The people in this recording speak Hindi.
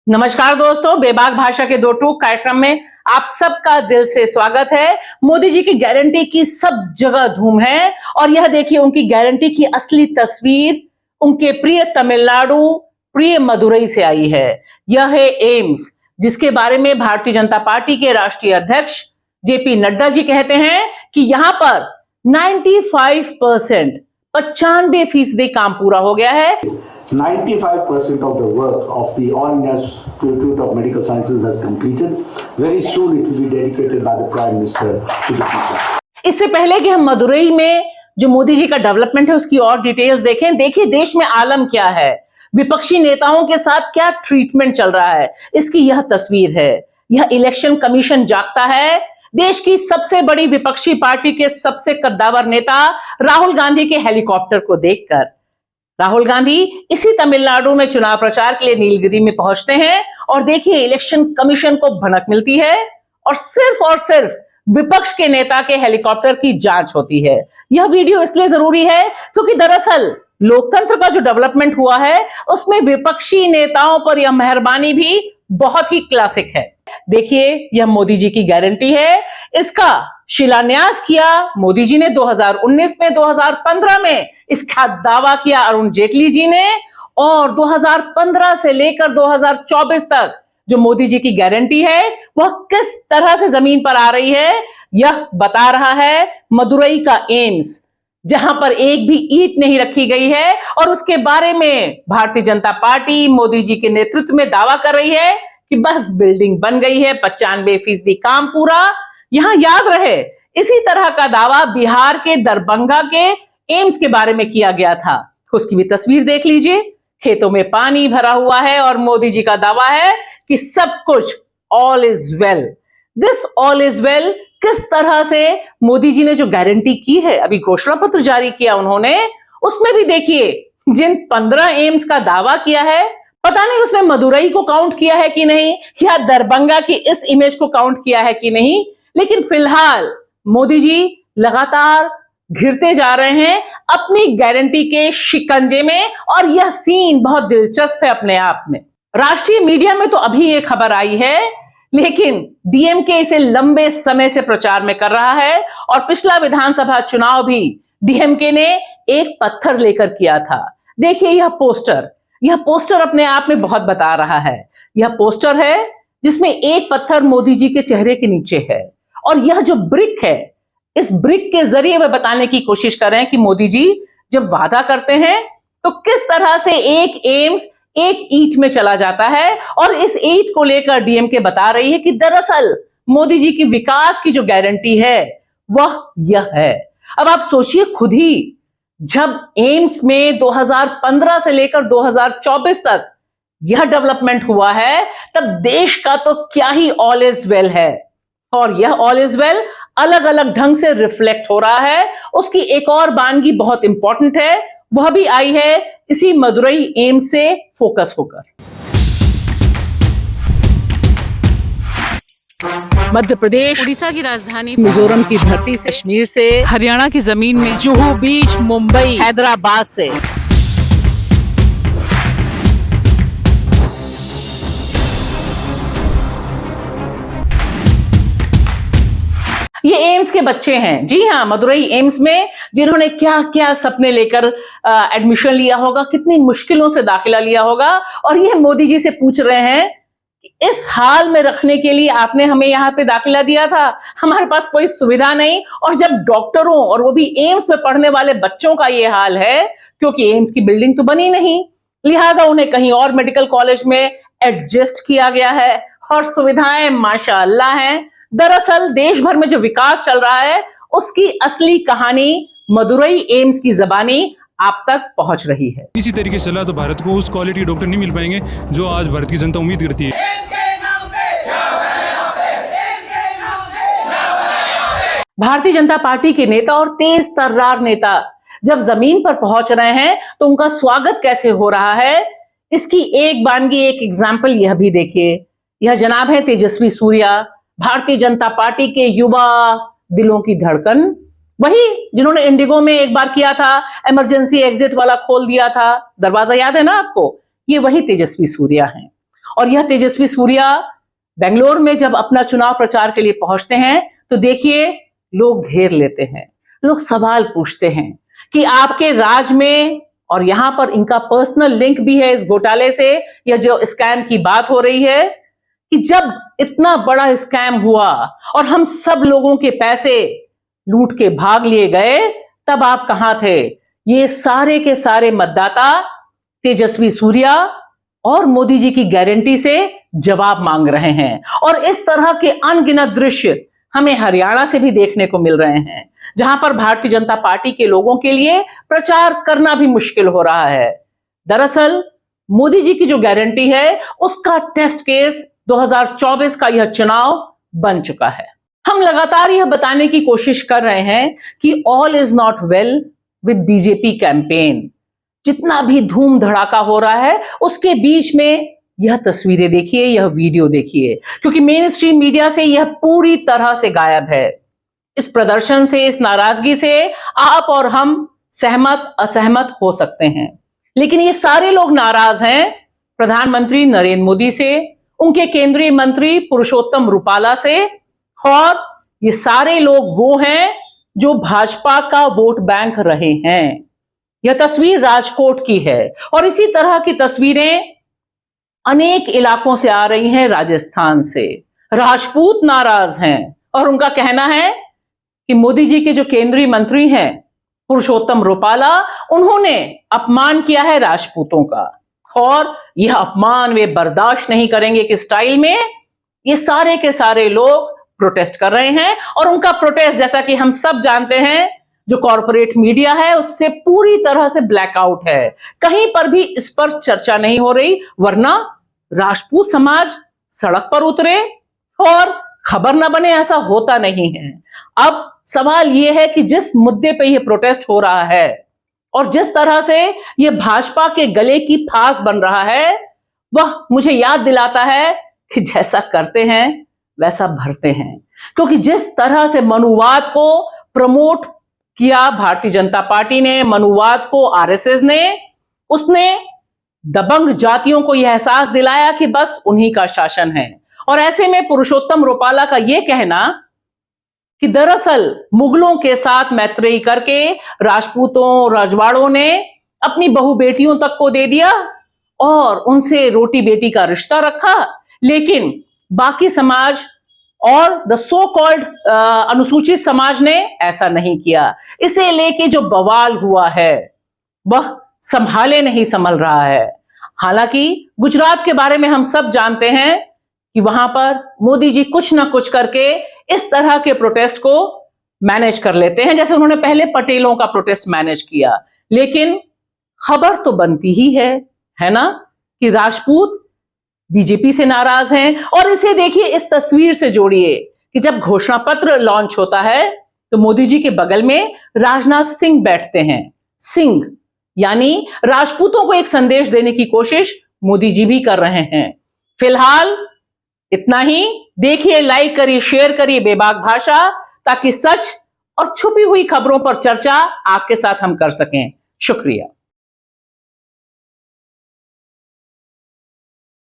नमस्कार दोस्तों, बेबाक भाषा के दो टूक कार्यक्रम में आप सबका दिल से स्वागत है। मोदी जी की गारंटी की सब जगह धूम है और यह देखिए उनकी गारंटी की असली तस्वीर उनके प्रिय तमिलनाडु, प्रिय मदुरई से आई है। यह है एम्स, जिसके बारे में भारतीय जनता पार्टी के राष्ट्रीय अध्यक्ष जेपी नड्डा जी कहते हैं कि यहां पर 95% काम पूरा हो गया है। 95% of the work of the All India Institute of Medical Sciences has completed. Very soon it will be dedicated by the Prime Minister to the people. इससे पहले कि हम मदुरई में जो मोदी जी का डेवलपमेंट है उसकी और डिटेल्स देखें, देखिए देश में आलम क्या है, विपक्षी नेताओं के साथ क्या ट्रीटमेंट चल रहा है, इसकी यह तस्वीर है। यह इलेक्शन कमीशन जागता है। देश की सबसे बड़ी विपक्षी पार्टी के सबसे कद्दावर नेता राहुल गांधी के हेलीकॉप्टर को देखकर राहुल गांधी इसी तमिलनाडु में चुनाव प्रचार के लिए नीलगिरी में पहुंचते हैं और देखिए इलेक्शन कमीशन को भनक मिलती है और सिर्फ विपक्ष के नेता के हेलीकॉप्टर की जांच होती है। यह वीडियो इसलिए जरूरी है क्योंकि दरअसल लोकतंत्र का जो डेवलपमेंट हुआ है उसमें विपक्षी नेताओं पर यह मेहरबानी भी बहुत ही क्लासिक है। देखिए यह मोदी जी की गारंटी है। इसका शिलान्यास किया मोदी जी ने 2019 में, 2015 में इसका दावा किया अरुण जेटली जी ने और 2015 से लेकर 2024 तक जो मोदी जी की गारंटी है वह किस तरह से जमीन पर आ रही है यह बता रहा है मदुरई का एम्स, जहां पर एक भी ईंट नहीं रखी गई है और उसके बारे में भारतीय जनता पार्टी मोदी जी के नेतृत्व में दावा कर रही है कि बस बिल्डिंग बन गई है, 95% काम पूरा। यहां याद रहे इसी तरह का दावा बिहार के दरभंगा के एम्स के बारे में किया गया था। उसकी भी तस्वीर देख लीजिए, खेतों में पानी भरा हुआ है और मोदी जी का दावा है कि सब कुछ all is well. This all is well किस तरह से मोदी जी ने जो गारंटी की है, अभी घोषणा पत्र जारी किया उन्होंने, उसमें भी देखिए जिन 15 एम्स का दावा किया है, पता नहीं उसमें मदुरई को काउंट किया है कि नहीं या दरभंगा की इस इमेज को काउंट किया है कि नहीं, लेकिन फिलहाल मोदी जी लगातार घिरते जा रहे हैं अपनी गारंटी के शिकंजे में और यह सीन बहुत दिलचस्प है अपने आप में। राष्ट्रीय मीडिया में तो अभी ये खबर आई है, लेकिन डीएमके इसे लंबे समय से प्रचार में कर रहा है और पिछला विधानसभा चुनाव भी डीएमके ने एक पत्थर लेकर किया था। देखिए यह पोस्टर अपने आप में बहुत बता रहा है। यह पोस्टर है जिसमें एक पत्थर मोदी जी के चेहरे के नीचे है और यह जो ब्रिक है, इस ब्रिक के जरिए वे बताने की कोशिश कर रहे हैं कि मोदी जी जब वादा करते हैं तो किस तरह से एक एम्स एक ईंट में चला जाता है और इस ईंट को लेकर डीएमके बता रही है कि दरअसल मोदी जी की विकास की जो गारंटी है वह यह है। अब आप सोचिए खुद ही, जब एम्स में 2015 से लेकर 2024 तक यह डेवलपमेंट हुआ है तब देश का तो क्या ही ऑल इज वेल है और यह ऑल इज वेल अलग अलग ढंग से रिफ्लेक्ट हो रहा है। उसकी एक और बानगी बहुत इंपॉर्टेंट है, वह भी आई है इसी मदुरई एम्स से फोकस होकर। मध्य प्रदेश, उड़ीसा की राजधानी मिजोरम की धरती से, कश्मीर से, हरियाणा की जमीन में, जुहू बीच, मुंबई, हैदराबाद से ये एम्स के बच्चे हैं। जी हाँ, मदुरई एम्स में जिन्होंने क्या क्या सपने लेकर एडमिशन लिया होगा, कितनी मुश्किलों से दाखिला लिया होगा और ये मोदी जी से पूछ रहे हैं कि इस हाल में रखने के लिए आपने हमें यहाँ पे दाखिला दिया था, हमारे पास कोई सुविधा नहीं। और जब डॉक्टरों और वो भी एम्स में पढ़ने वाले बच्चों का ये हाल है, क्योंकि एम्स की बिल्डिंग तो बनी नहीं, लिहाजा उन्हें कहीं और मेडिकल कॉलेज में एडजस्ट किया गया है और सुविधाएं माशाअल्लाह हैं। दरअसल देश भर में जो विकास चल रहा है उसकी असली कहानी मदुरई एम्स की जबानी आप तक पहुंच रही है। इसी तरीके से चला तो भारत को उस क्वालिटी डॉक्टर नहीं मिल पाएंगे जो आज भारत की जनता उम्मीद करती है। भारतीय जनता पार्टी के नेता और तेज तर्रार नेता जब जमीन पर पहुंच रहे हैं तो उनका स्वागत कैसे हो रहा है, इसकी एक बानगी, एक एग्जाम्पल यह भी देखिए। यह जनाब है तेजस्वी सूर्या, भारतीय जनता पार्टी के युवा दिलों की धड़कन, वही जिन्होंने इंडिगो में एक बार किया था, इमरजेंसी एग्जिट वाला खोल दिया था दरवाजा, याद है ना आपको, ये वही तेजस्वी सूर्या हैं। और यह तेजस्वी सूर्या बेंगलोर में जब अपना चुनाव प्रचार के लिए पहुंचते हैं तो देखिए लोग घेर लेते हैं, लोग सवाल पूछते हैं कि आपके राज में, और यहां पर इनका पर्सनल लिंक भी है इस घोटाले से, यह जो स्कैम की बात हो रही है, कि जब इतना बड़ा स्कैम हुआ और हम सब लोगों के पैसे लूट के भाग लिए गए, तब आप कहां थे? ये सारे के सारे मतदाता तेजस्वी सूर्या और मोदी जी की गारंटी से जवाब मांग रहे हैं। और इस तरह के अनगिनत दृश्य हमें हरियाणा से भी देखने को मिल रहे हैं, जहां पर भारतीय जनता पार्टी के लोगों के लिए प्रचार करना भी मुश्किल हो रहा है। दरअसल मोदी जी की जो गारंटी है उसका टेस्ट केस 2024 का यह चुनाव बन चुका है। हम लगातार यह बताने की कोशिश कर रहे हैं कि all is not well with BJP campaign. जितना भी धूम धड़ाका हो रहा है उसके बीच में यह तस्वीरें देखिए, यह वीडियो देखिए, क्योंकि मेन स्ट्रीम मीडिया से यह पूरी तरह से गायब है। इस प्रदर्शन से, इस नाराजगी से आप और हम सहमत असहमत हो सकते हैं, लेकिन ये सारे लोग नाराज हैं प्रधानमंत्री नरेंद्र मोदी से, उनके केंद्रीय मंत्री पुरुषोत्तम रूपाला से, और ये सारे लोग वो हैं जो भाजपा का वोट बैंक रहे हैं। यह तस्वीर राजकोट की है और इसी तरह की तस्वीरें अनेक इलाकों से आ रही हैं, राजस्थान से। राजपूत नाराज हैं और उनका कहना है कि मोदी जी के जो केंद्रीय मंत्री हैं पुरुषोत्तम रूपाला, उन्होंने अपमान किया है राजपूतों का, और यह अपमान वे बर्दाश्त नहीं करेंगे कि स्टाइल में ये सारे के सारे लोग प्रोटेस्ट कर रहे हैं। और उनका प्रोटेस्ट, जैसा कि हम सब जानते हैं, जो कॉर्पोरेट मीडिया है उससे पूरी तरह से ब्लैकआउट है। कहीं पर भी इस पर चर्चा नहीं हो रही, वरना राजपूत समाज सड़क पर उतरे और खबर न बने, ऐसा होता नहीं है। अब सवाल यह है कि जिस मुद्दे पे यह प्रोटेस्ट हो रहा है और जिस तरह से यह भाजपा के गले की फांस बन रहा है, वह मुझे याद दिलाता है कि जैसा करते हैं वैसा भरते हैं। क्योंकि जिस तरह से मनुवाद को प्रमोट किया भारतीय जनता पार्टी ने, मनुवाद को आरएसएस ने, उसने दबंग जातियों को यह एहसास दिलाया कि बस उन्हीं का शासन है। और ऐसे में पुरुषोत्तम रूपाला का यह कहना कि दरअसल मुगलों के साथ मैत्रेयी करके राजपूतों, रजवाड़ों ने अपनी बहु बेटियों तक को दे दिया और उनसे रोटी बेटी का रिश्ता रखा, लेकिन बाकी समाज और द सो कॉल्ड अनुसूचित समाज ने ऐसा नहीं किया। इसे लेके जो बवाल हुआ है वह संभाले नहीं संभल रहा है। हालांकि गुजरात के बारे में हम सब जानते हैं कि वहां पर मोदी जी कुछ ना कुछ करके इस तरह के प्रोटेस्ट को मैनेज कर लेते हैं, जैसे उन्होंने पहले पटेलों का प्रोटेस्ट मैनेज किया। लेकिन खबर तो बनती ही है ना, कि राजपूत बीजेपी से नाराज हैं। और इसे देखिए, इस तस्वीर से जोड़िए कि जब घोषणा पत्र लॉन्च होता है तो मोदी जी के बगल में राजनाथ सिंह बैठते हैं। सिंह यानी राजपूतों को एक संदेश देने की कोशिश मोदी जी भी कर रहे हैं। फिलहाल इतना ही। देखिए, लाइक करिए, शेयर करिए बेबाक भाषा, ताकि सच और छुपी हुई खबरों पर चर्चा आपके साथ हम कर सकें। शुक्रिया।